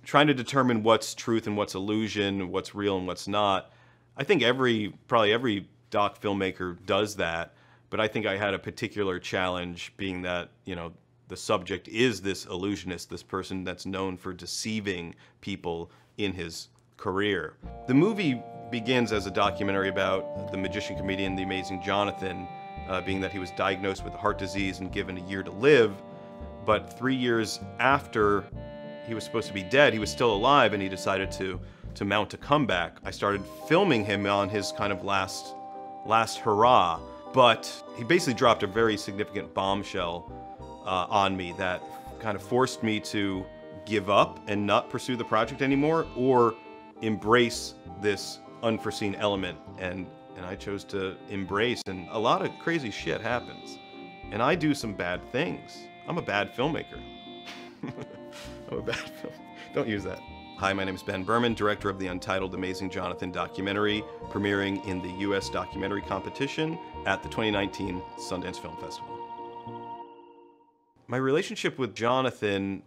trying to determine what's truth and what's illusion, what's real and what's not. I think probably every doc filmmaker does that, but I think I had a particular challenge being that, you know, the subject is this illusionist, this person that's known for deceiving people in his career. The movie begins as a documentary about the magician comedian, the amazing Johnathan, being that he was diagnosed with heart disease and given a year to live, but 3 years after he was supposed to be dead, he was still alive, and he decided to mount a comeback. I started filming him on his kind of last hurrah, but he basically dropped a very significant bombshell on me that kind of forced me to give up and not pursue the project anymore, or embrace this unforeseen element, and I chose to embrace, and a lot of crazy shit happens. And I do some bad things. I'm a bad filmmaker. I'm a bad film. Don't use that. Hi, my name is Ben Berman, director of the Untitled Amazing Johnathan documentary, premiering in the US documentary competition at the 2019 Sundance Film Festival. My relationship with Johnathan,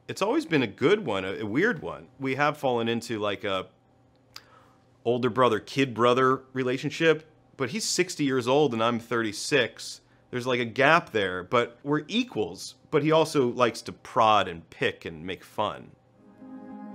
it's always been a good one, a weird one. We have fallen into like a older brother, kid brother relationship, but he's 60 years old and I'm 36. There's like a gap there, but we're equals, but he also likes to prod and pick and make fun.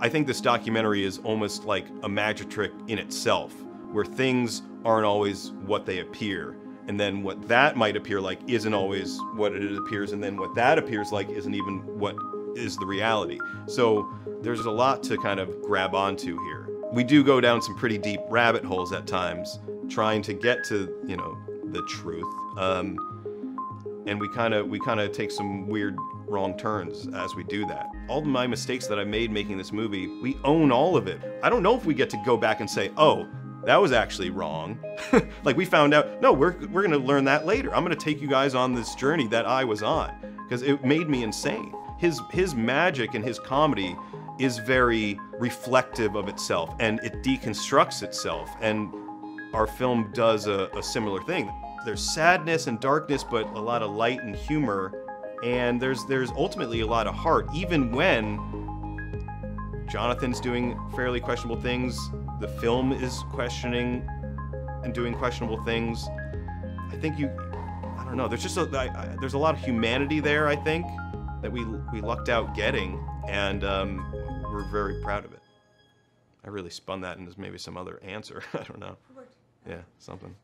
I think this documentary is almost like a magic trick in itself, where things aren't always what they appear, and then what that might appear like isn't always what it appears, and then what that appears like isn't even what is the reality. So there's a lot to kind of grab onto here. We do go down some pretty deep rabbit holes at times, trying to get to, you know, the truth. And we kind of take some weird wrong turns as we do that. All of my mistakes that I made making this movie, we own all of it. I don't know if we get to go back and say, oh, that was actually wrong. Like we found out, no, we're gonna learn that later. I'm gonna take you guys on this journey that I was on, because it made me insane. His magic and his comedy is very reflective of itself, and it deconstructs itself, and our film does a similar thing. There's sadness and darkness, but a lot of light and humor, and there's ultimately a lot of heart, even when Johnathan's doing fairly questionable things, the film is questioning and doing questionable things. I think I don't know, there's just there's a lot of humanity there, I think, that we lucked out getting, and we're very proud of it. I really spun that into maybe some other answer. I don't know. Yeah, something.